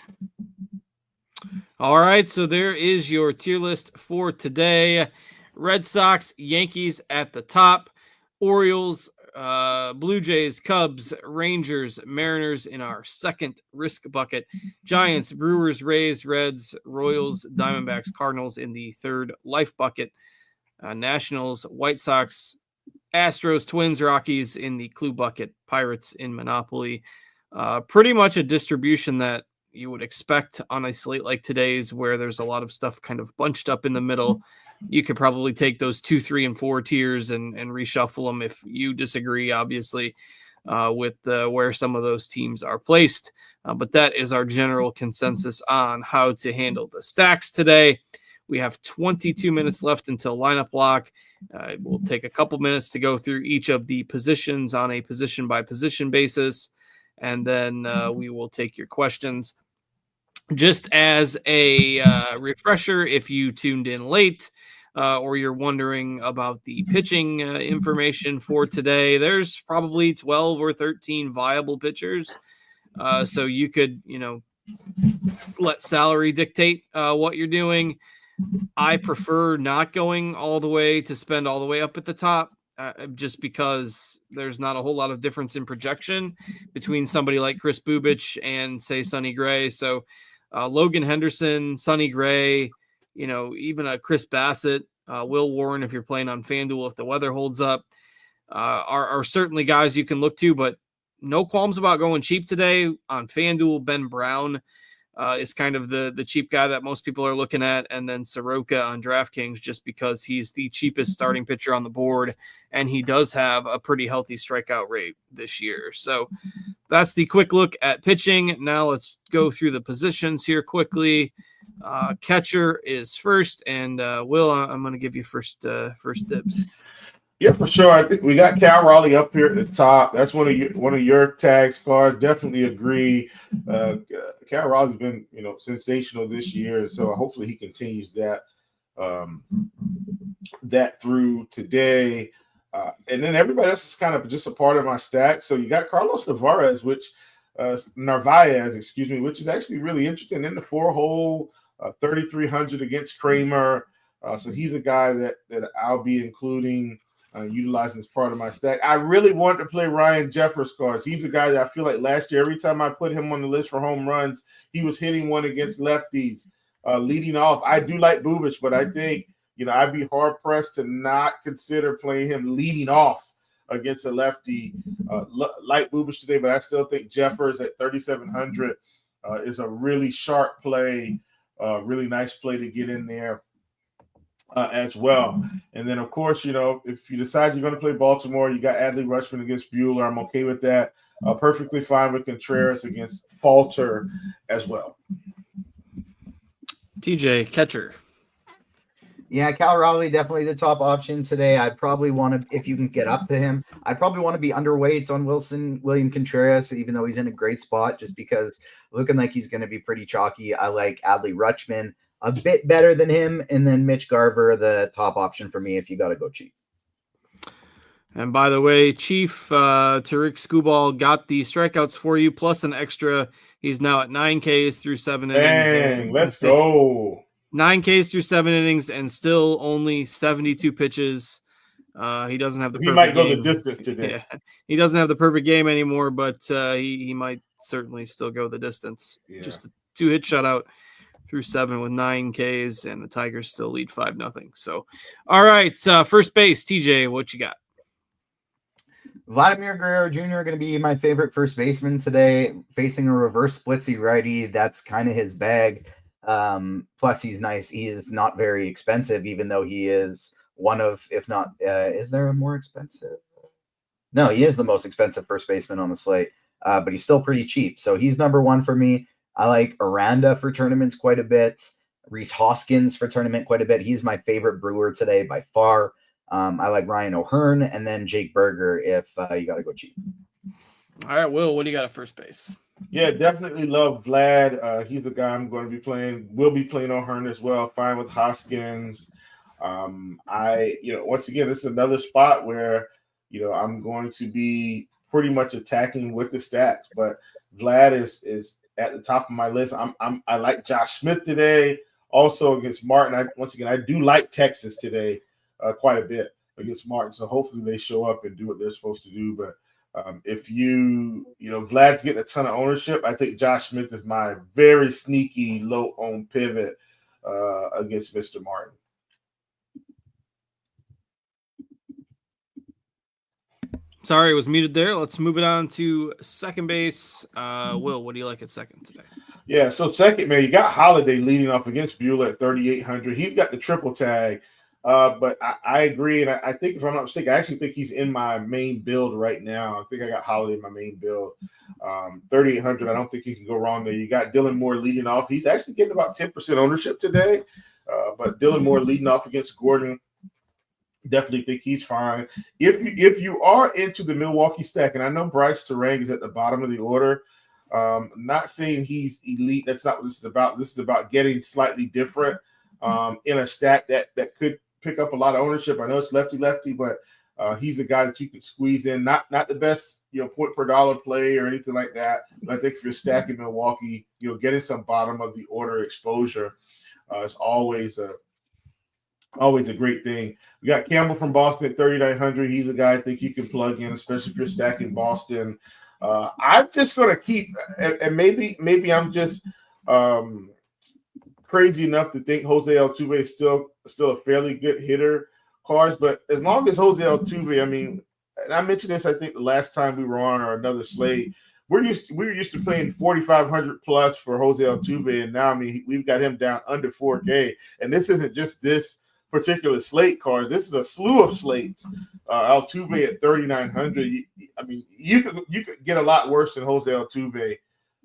All right, so there is your tier list for today. Red Sox, Yankees at the top, Orioles, Blue Jays, Cubs, Rangers, Mariners in our second risk bucket, Giants, Brewers, Rays, Reds, Royals, Diamondbacks, Cardinals in the third life bucket, Nationals, White Sox, Astros, Twins, Rockies in the Clue bucket, Pirates in Monopoly. Pretty much a distribution that you would expect on a slate like today's, where there's a lot of stuff kind of bunched up in the middle. You could probably take those 2, 3, and 4 tiers and reshuffle them if you disagree, obviously, with where some of those teams are placed. But that is our general consensus on how to handle the stacks today. We have 22 minutes left until lineup lock. We'll take a couple minutes to go through each of the positions on a position-by-position basis, and then we will take your questions. Just as a refresher, if you tuned in late or you're wondering about the pitching information for today, there's probably 12 or 13 viable pitchers. So you could, let salary dictate what you're doing. I prefer not going all the way to spend all the way up at the top, just because there's not a whole lot of difference in projection between somebody like Chris Bubich and, say, Sonny Gray. So Logan Henderson, Sonny Gray, even a Chris Bassett, Will Warren, if you're playing on FanDuel, if the weather holds up, are certainly guys you can look to, but no qualms about going cheap today on FanDuel. Ben Brown is kind of the cheap guy that most people are looking at, and then Soroka on DraftKings, just because he's the cheapest starting pitcher on the board, and he does have a pretty healthy strikeout rate this year. So that's the quick look at pitching. Now let's go through the positions here quickly. Catcher is first, and Will, I'm going to give you first dibs.
Yeah, for sure. I think we got Cal Raleigh up here at the top. That's one of your tags, cards. Definitely agree. Cal Raleigh's been sensational this year, so hopefully he continues that through today. And then everybody else is kind of just a part of my stack. So you got Carlos Narvaez, which is actually really interesting in the 4-hole, 3,300 against Kramer. So he's a guy that I'll be including, utilizing as part of my stack. I really wanted to play Ryan Jeffers cards. He's a guy that I feel like last year, every time I put him on the list for home runs, he was hitting one against lefties, leading off. I do like Bubich, but I think, I'd be hard pressed to not consider playing him leading off against a lefty. Like Bubich today, but I still think Jeffers at 3,700 is a really sharp play, really nice play to get in there. As well. And then, of course, if you decide you're going to play Baltimore, you got Adley Rutschman against Buehler. I'm okay with that. Perfectly fine with Contreras against Falter as well.
TJ, catcher.
Yeah, Cal Raleigh definitely the top option today. I'd probably want to, if you can get up to him, I'd probably want to be underweight on William Contreras, even though he's in a great spot, just because looking like he's going to be pretty chalky. I like Adley Rutschman a bit better than him, and then Mitch Garver, the top option for me if you got to go cheap.
And by the way, Chief Tariq Skubal got the strikeouts for you, plus an extra. He's now at 9 Ks through 7 innings.
Dang, let's go.
9 Ks through 7 innings and still only 72 pitches. He doesn't have the perfect
He might go
game.
the distance today.
Yeah. He doesn't have the perfect game anymore, but he might certainly still go the distance.
Yeah.
Just a 2-hit shutout through 7 with 9 Ks, and the Tigers still lead 5-0. So, all right, first base, TJ, what you got?
Vladimir Guerrero Jr. going to be my favorite first baseman today, facing a reverse splitsy righty. That's kind of his bag. Plus, he's nice. He is not very expensive, even though he is one of, if not, is there a more expensive? No, he is the most expensive first baseman on the slate, but he's still pretty cheap. So he's number one for me. I like Aranda for tournaments quite a bit. Reese Hoskins for tournament quite a bit. He's my favorite Brewer today by far. I like Ryan O'Hearn and then Jake Berger if you got to go cheap.
All right, Will, what do you got at first base?
Yeah, definitely love Vlad. He's the guy I'm going to be playing. Will be playing O'Hearn as well. Fine with Hoskins. Once again, this is another spot where, I'm going to be pretty much attacking with the stats. But Vlad is at the top of my list. I like Josh Smith today. Also against Martin. I do like Texas today. Quite a bit against Martin. So hopefully they show up and do what they're supposed to do. But if Vlad's getting a ton of ownership, I think Josh Smith is my very sneaky low-owned pivot against Mr. Martin.
Sorry, it was muted there. Let's move it on to second base. Will, what do you like at second today?
Yeah, so second, man, you got Holiday leading off against Buehler at 3,800. He's got the triple tag. But I agree, and I think if I'm not mistaken, I actually think he's in my main build right now. I think I got Holiday in my main build. 3,800, I don't think you can go wrong there. You got Dylan Moore leading off. He's actually getting about 10% ownership today, but Dylan Moore leading off against Gordon. Definitely think he's fine. If you are into the Milwaukee stack, and I know Bryce Terang is at the bottom of the order, not saying he's elite. That's not what this is about. This is about getting slightly different in a stack that could pick up a lot of ownership. I know it's lefty, but he's a guy that you can squeeze in. Not the best, point per dollar play or anything like that. But I think if you're stacking Milwaukee, getting some bottom of the order exposure is always a great thing. We got Campbell from Boston at 3,900. He's a guy I think you can plug in, especially if you're stacking Boston. I'm just going to keep, and maybe I'm just crazy enough to think Jose Altuve is still a fairly good hitter, Cars. But as long as Jose Altuve, and I mentioned this, I think the last time we were on or another slate, we were used to playing 4,500 plus for Jose Altuve, and now we've got him down under 4K. And this isn't just this particular slate, Cars. This is a slew of slates. Altuve at 3,900. You could get a lot worse than Jose Altuve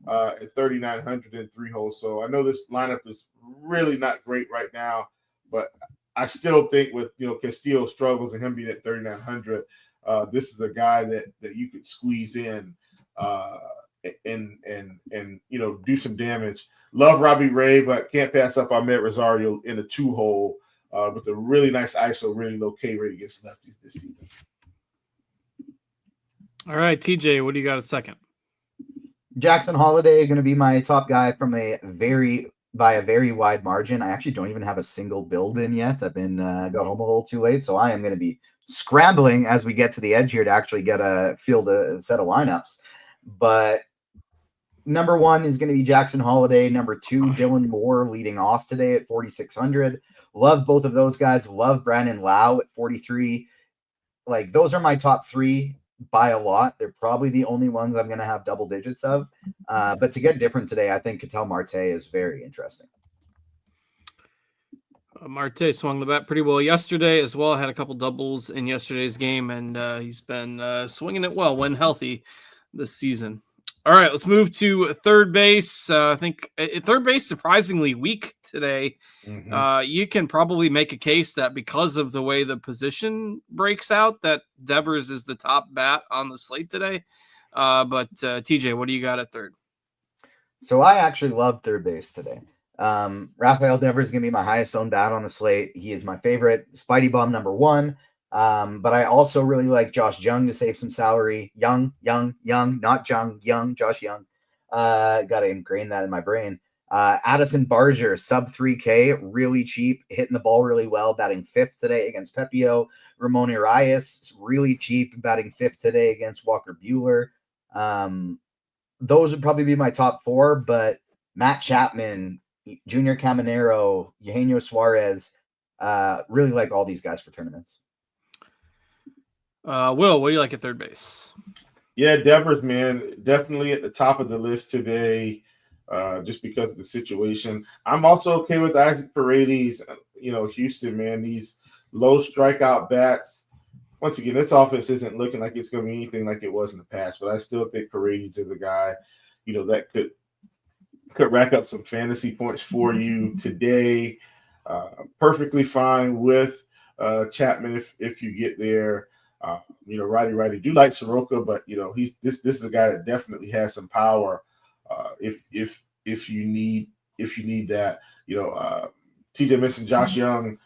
at 3,900 in 3 holes. So I know this lineup is really not great right now, but I still think with Castillo struggles and him being at 3,900, this is a guy that you could squeeze in and do some damage. Love Robbie Ray, but can't pass up Ahmed Rosario in a 2-hole with a really nice ISO, really low K rate against lefties this season.
All right, TJ, what do you got at second?
Jackson Holiday going to be my top guy from by a very wide margin. I actually don't even have a single build in yet. I've been got home a little too late, so I am going to be scrambling as we get to the edge here to actually get a set of lineups. But number 1 is going to be Jackson Holiday. Number 2, Dylan Moore leading off today at 4,600. Love both of those guys. Love Brandon Lau at 43. Like, those are my top 3 by a lot. They're probably the only ones I'm going to have double digits of. But to get different today, I think Ketel Marte is very interesting.
Marte swung the bat pretty well yesterday as well. Had a couple doubles in yesterday's game, and he's been swinging it well when healthy this season. All right, let's move to third base. I think third base surprisingly weak today. You can probably make a case that because of the way the position breaks out, that Devers is the top bat on the slate today. But TJ, what do you got at third?
So I actually love third base today. Rafael Devers is going to be my highest owned bat on the slate. He is my favorite Spidey Bum number one. But I also really like Josh Young to save some salary. Young, not Young, Josh Young. Got to ingrain that in my brain. Addison Barger, sub 3K, really cheap, hitting the ball really well, batting fifth today against Pepio. Ramon Arias, really cheap, batting fifth today against Walker Buehler. Those would probably be my top four, but Matt Chapman, Junior Caminero, Eugenio Suarez, really like all these guys for tournaments.
Will, what do you like at third base?
Yeah, Devers, man, definitely at the top of the list today, just because of the situation. I'm also okay with Isaac Paredes. Houston, man, these low strikeout bats. Once again, this offense isn't looking like it's going to be anything like it was in the past, but I still think Paredes is a guy, that could rack up some fantasy points for you today. Perfectly fine with Chapman if you get there. Righty do like Soroka, but this is a guy that definitely has some power. If you need that, TJ mentioned Josh Young.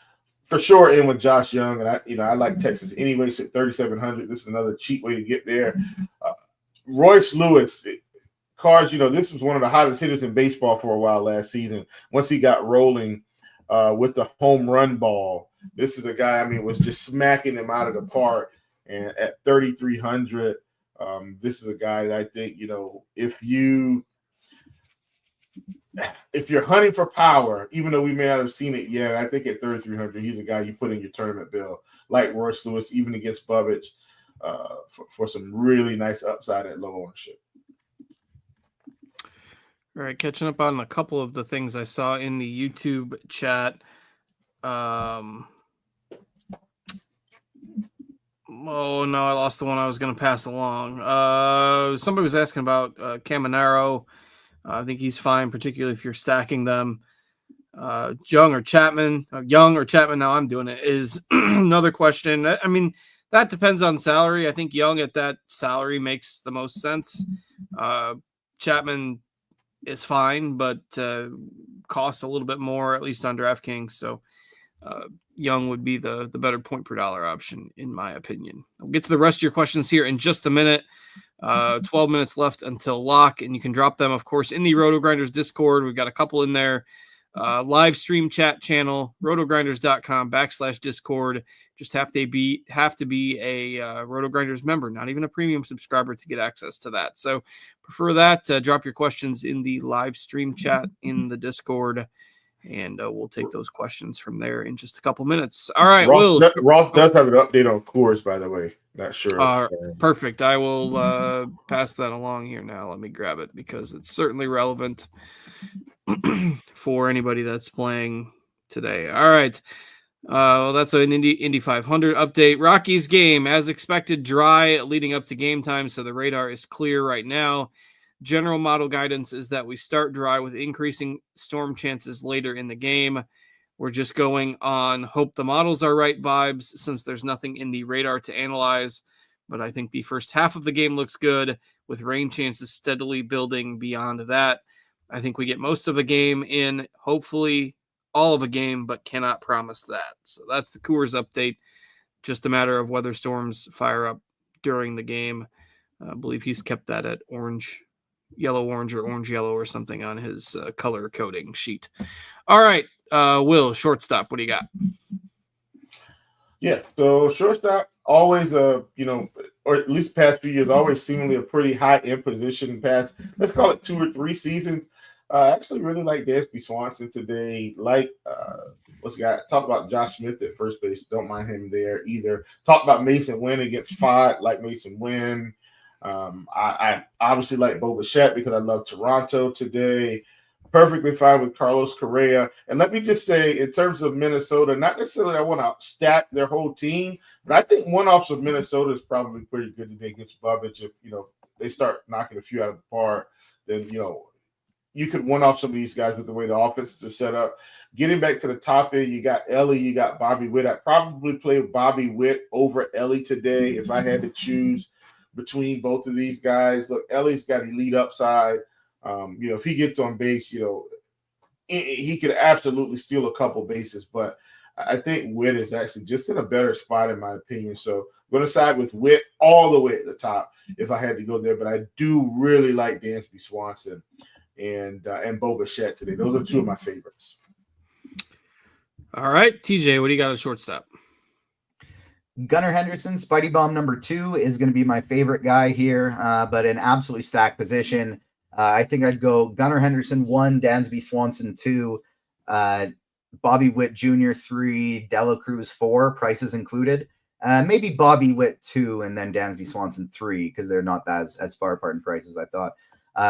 For sure, in with Josh Young, and I like Texas anyway. So 3,700. This is another cheap way to get there. Royce Lewis, Cards. This was one of the hottest hitters in baseball for a while last season. Once he got rolling with the home run ball, this is a guy. Was just smacking him out of the park. And at 3,300, this is a guy that I think if you're hunting for power, even though we may not have seen it yet, I think at 3,300, he's a guy you put in your tournament bill, like Royce Lewis, even against Bubbage, for some really nice upside at low ownership.
All right, catching up on a couple of the things I saw in the YouTube chat. Oh, no, I lost the one I was going to pass along. Somebody was asking about Caminero. I think he's fine, particularly if you're stacking them. Young or Chapman. Now I'm doing it is another question. That depends on salary. I think Young at that salary makes the most sense. Chapman is fine, but costs a little bit more, at least on DraftKings. So Young would be the better point per dollar option, in my opinion. I'll get to the rest of your questions here in just a minute. 12 minutes left until lock, and you can drop them, of course, in the RotoGrinders Discord. We've got a couple in there. Live stream chat channel, rotogrinders.com/Discord. Just have to be a RotoGrinders member, not even a premium subscriber, to get access to that. So prefer that. Drop your questions in the live stream chat in the Discord, and we'll take those questions from there in just a couple minutes. All right,
Roth does have an update on Coors, by the way. Not sure.
Perfect. I will pass that along here now. Let me grab it because it's certainly relevant for anybody that's playing today. All right. That's an Indy 500 update. Rockies game, as expected, dry leading up to game time, so the radar is clear right now. General model guidance is that we start dry with increasing storm chances later in the game. We're just going on hope the models are right vibes, since there's nothing in the radar to analyze. But I think the first half of the game looks good, with rain chances steadily building beyond that. I think we get most of a game in, hopefully all of a game, but cannot promise that. So that's the Coors update. Just a matter of whether storms fire up during the game. I believe he's kept that at yellow-orange or orange-yellow or something on his color coding sheet. All right, Will, shortstop, what do you got?
Yeah, so shortstop, always or at least past few years, always seemingly a pretty high end position past, let's call it 2 or 3 seasons. I actually really like Dansby Swanson today. Talk about Josh Smith at first base. Don't mind him there either. Talk about Mason Wynn against Fott. Like Mason Wynn. I obviously like Bo Bichette because I love Toronto today. Perfectly fine with Carlos Correa. And let me just say, in terms of Minnesota, not necessarily I want to stack their whole team, but I think one-offs of Minnesota is probably pretty good today against Bubbage. they start knocking a few out of the park, then you could one off some of these guys with the way the offenses are set up. Getting back to the top end, you got Ellie, you got Bobby Witt. I'd probably play Bobby Witt over Ellie today if I had to choose between both of these guys. Look, Ellie's got elite upside. If he gets on base, he could absolutely steal a couple bases, but I think Witt is actually just in a better spot in my opinion. So I'm going to side with Witt all the way at the top if I had to go there. But I do really like Dansby Swanson and Bo Bichette today. Those are two of my favorites.
All right, TJ, what do you got at shortstop?
Gunnar Henderson, Spidey Bomb number 2, is going to be my favorite guy here, but an absolutely stacked position. I think I'd go Gunnar Henderson 1, Dansby Swanson 2, Bobby Witt Jr. 3, Dela Cruz 4, prices included. Maybe Bobby Witt 2 and then Dansby Swanson 3 because they're not as far apart in prices, I thought.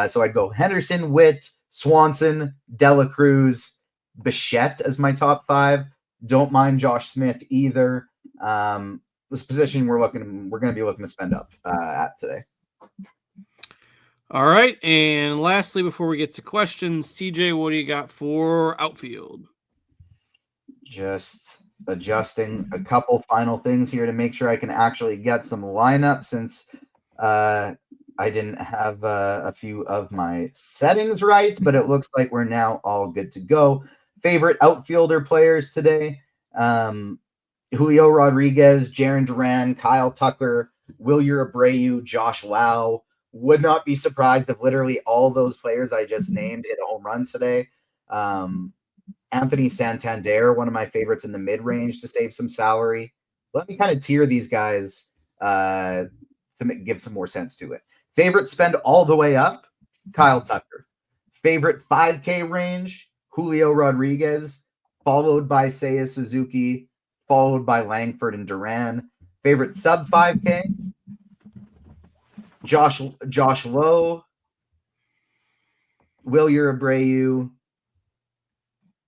So I'd go Henderson, Witt, Swanson, Dela Cruz, Bichette as my top 5. Don't mind Josh Smith either. This position we're going to be looking to spend up at today.
All right, and lastly, before we get to questions, TJ, what do you got for outfield?
Just adjusting a couple final things here to make sure I can actually get some lineup since I didn't have a few of my settings right, but it looks like we're now all good to go. Favorite outfielder players today: Julio Rodriguez, Jarren Duran, Kyle Tucker, Wilyer Abreu, Josh Lau. Would not be surprised if literally all those players I just named hit a home run today. Anthony Santander, one of my favorites in the mid-range to save some salary. Let me kind of tier these guys to give some more sense to it. Favorite spend all the way up, Kyle Tucker. Favorite 5K range, Julio Rodriguez, followed by Seiya Suzuki, followed by Langford and Duran. Favorite sub 5K, Josh Lowe, Wilyer Abreu,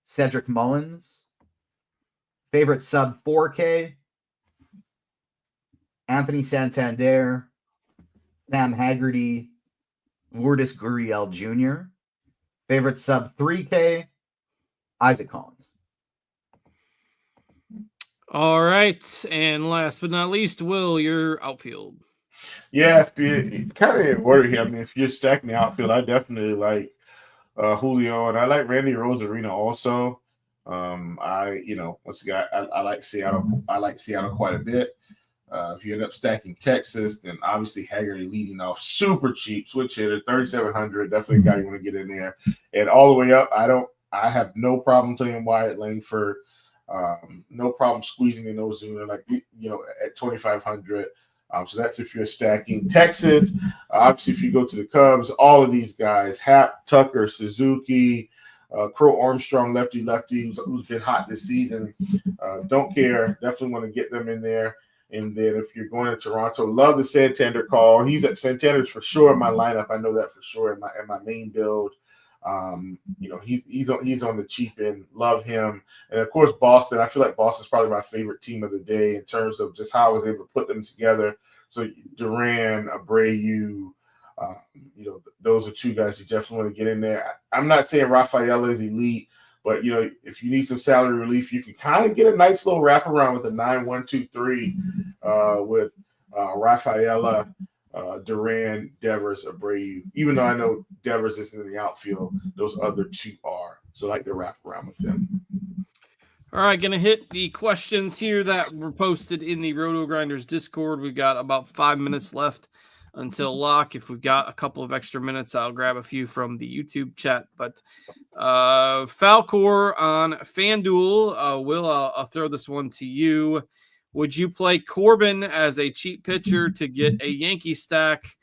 Cedric Mullins. Favorite sub 4K, Anthony Santander, Sam Haggerty, Lourdes Gurriel Jr. Favorite sub 3K, Isaac Collins.
All right, and last but not least, Will, your outfield.
Yeah, if you kind of in order here, I mean, if you're stacking the outfield, I definitely like Julio, and I like Randy Rosarina also. Once again, I like Seattle. I like Seattle quite a bit. If you end up stacking Texas, then obviously Haggerty leading off, super cheap switch hitter, 3,700, definitely a guy you want to get in there. And all the way up, I have no problem playing Wyatt Langford. No problem squeezing in Ozuna, at 2,500. So that's if you're stacking Texas. Obviously, if you go to the Cubs, all of these guys, Happ, Tucker, Suzuki, Crow Armstrong, lefty, who's been hot this season. Don't care. Definitely want to get them in there. And then if you're going to Toronto, love the Santander call. Santander's for sure in my lineup. I know that for sure in my main build. He's on the cheap end. Love him. And of course, Boston. I feel like Boston's probably my favorite team of the day in terms of just how I was able to put them together. So Duran, Abreu, those are two guys you definitely want to get in there. I'm not saying Rafaela is elite, but if you need some salary relief, you can kind of get a nice little wraparound with a 9-1-2-3 with Rafaela, Duran, Devers, Abreu. Even though I know Devers isn't in the outfield, those other two are. So I like to wrap around with them.
All right, going to hit the questions here that were posted in the RotoGrinders Discord. We've got about 5 minutes left until lock. If we've got a couple of extra minutes, I'll grab a few from the YouTube chat. But Falcor on FanDuel, Will, I'll throw this one to you. Would you play Corbin as a cheap pitcher to get a Yankee stack,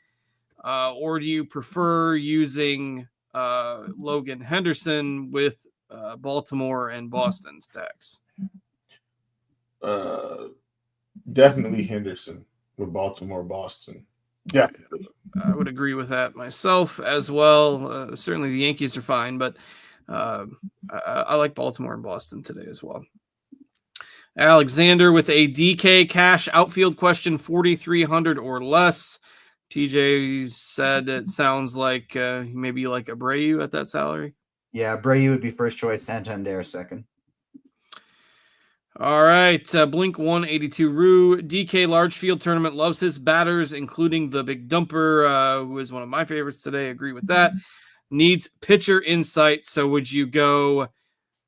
or do you prefer using Logan Henderson with Baltimore and Boston stacks?
Definitely Henderson with Baltimore, Boston. Yeah,
I would agree with that myself as well. Certainly the Yankees are fine, but I like Baltimore and Boston today as well. Alexander with a DK cash outfield question, 4,300 or less. TJ said it sounds like maybe like Abreu at that salary.
Yeah, Abreu would be first choice, Santander second.
All right, Blink 182 Rue DK large field tournament loves his batters, including the big dumper, who is one of my favorites today. Agree with that. Needs pitcher insight. So would you go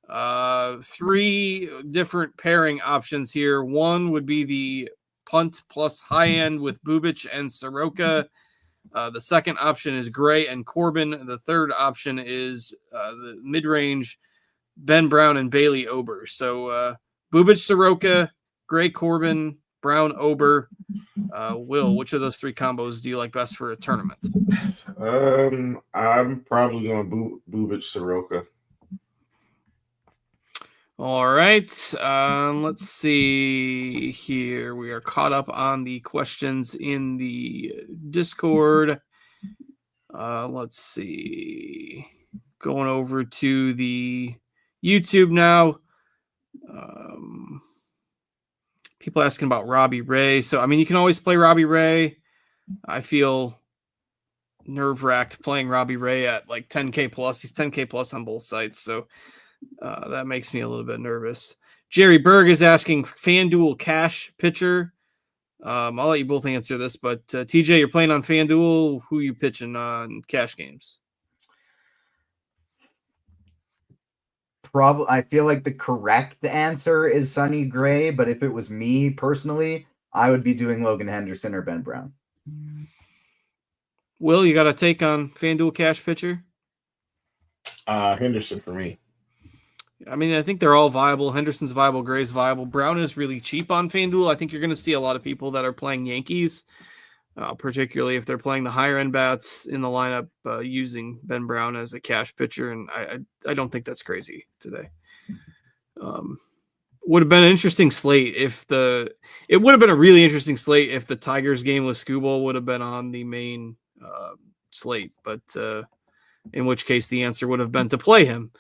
3 different pairing options here? One would be the punt plus high end with Bubic and Soroka. The second option is Gray and Corbin. The third option is the mid-range Ben Brown and Bailey Ober. So Bubic, Soroka, Gray, Corbin, Brown, Ober. Will, which of those 3 combos do you like best for a tournament?
I'm probably going Bubic, Soroka.
All right. Let's see here. We are caught up on the questions in the Discord. Let's see. Going over to the YouTube now. People asking about Robbie Ray. So, I mean, you can always play Robbie Ray. I feel nerve-wracked playing Robbie Ray at like 10K plus. He's 10K plus on both sites. So, that makes me a little bit nervous. Jerry Berg is asking FanDuel cash pitcher. I'll let you both answer this, but TJ, you're playing on FanDuel. Who are you pitching on cash games?
I feel like the correct answer is Sonny Gray, but if it was me personally, I would be doing Logan Henderson or Ben Brown.
Will, you got a take on FanDuel cash pitcher?
Henderson for me.
I mean, I think they're all viable. Henderson's viable. Gray's viable. Brown is really cheap on FanDuel. I think you're going to see a lot of people that are playing Yankees, particularly if they're playing the higher end bats in the lineup, using Ben Brown as a cash pitcher. And I don't think that's crazy today. Would have been an interesting slate it would have been a really interesting slate if the Tigers game with Skubal would have been on the main slate, but in which case the answer would have been to play him.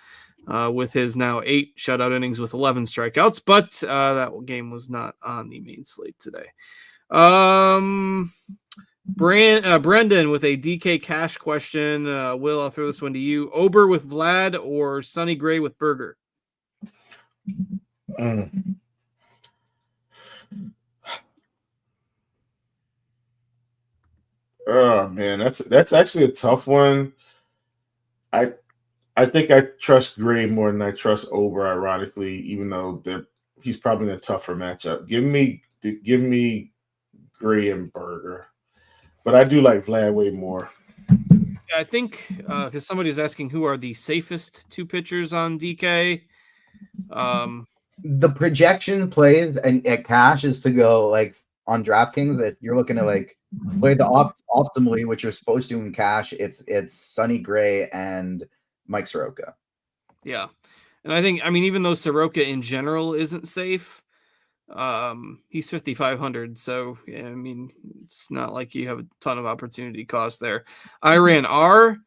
With his now 8 shutout innings with 11 strikeouts, but that game was not on the main slate today. Brendan with a DK cash question. Will, I'll throw this one to you. Ober with Vlad or Sonny Gray with Berger?
Oh man, that's actually a tough one. I think I trust Gray more than I trust Ober, ironically, even though he's probably in a tougher matchup. Give me Gray and Berger. But I do like Vlad way more.
I think because somebody's asking who are the safest 2 pitchers on DK.
The projection plays and at cash is to go like on DraftKings. If you're looking to like play the optimally, which you're supposed to in cash, it's Sonny Gray and Mike Soroka.
Yeah. And I mean, even though Soroka in general isn't safe, he's 5,500. So, yeah, I mean, it's not like you have a ton of opportunity cost there. I ran our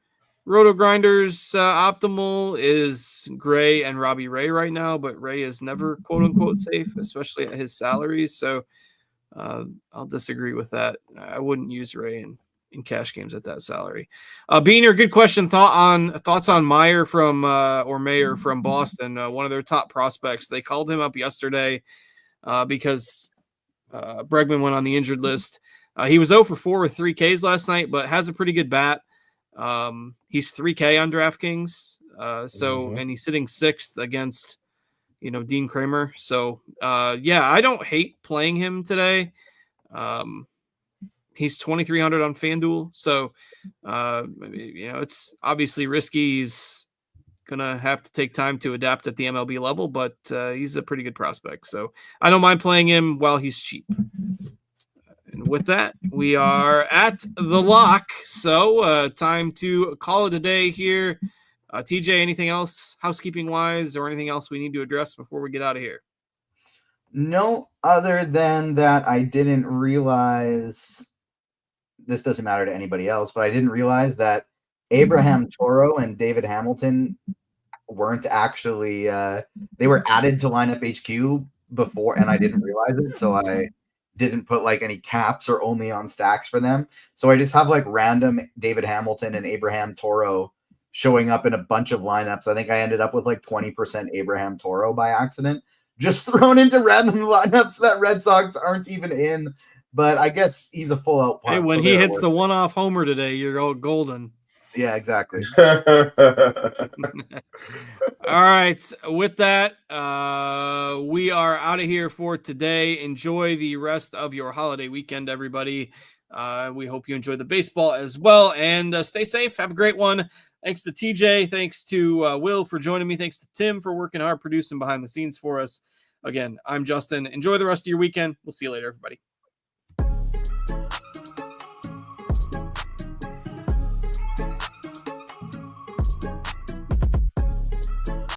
RotoGrinders optimal is Gray and Robbie Ray right now, but Ray is never quote unquote safe, especially at his salary. So, I'll disagree with that. I wouldn't use Ray in cash games at that salary. Beaner, good question. Thoughts on Mayer from Boston, one of their top prospects. They called him up yesterday because Bregman went on the injured list. He was 0 for 4 with 3 Ks last night, but has a pretty good bat. He's 3K on DraftKings. And he's sitting 6th against, Dean Kramer. So, I don't hate playing him today. He's 2,300 on FanDuel. So, it's obviously risky. He's going to have to take time to adapt at the MLB level, but he's a pretty good prospect. So I don't mind playing him while he's cheap. And with that, we are at the lock. So time to call it a day here. TJ, anything else housekeeping-wise or anything else we need to address before we get out of here?
No, other than that, I didn't realize – this doesn't matter to anybody else, but I didn't realize that Abraham Toro and David Hamilton weren't actually they were added to lineup HQ before, and I didn't realize it. So I didn't put like any caps or only on stacks for them. So I just have like random David Hamilton and Abraham Toro showing up in a bunch of lineups. I think I ended up with like 20% Abraham Toro by accident, just thrown into random lineups that Red Sox aren't even in. But I guess he's a full out punt.
Hey, when
so
he
they're
hits
worth
the
it.
one-off homer today, you're all golden.
Yeah, exactly.
All right. With that, we are out of here for today. Enjoy the rest of your holiday weekend, everybody. We hope you enjoy the baseball as well, and stay safe. Have a great one. Thanks to TJ. Thanks to Will for joining me. Thanks to Tim for working hard, producing behind the scenes for us. Again, I'm Justin. Enjoy the rest of your weekend. We'll see you later, everybody.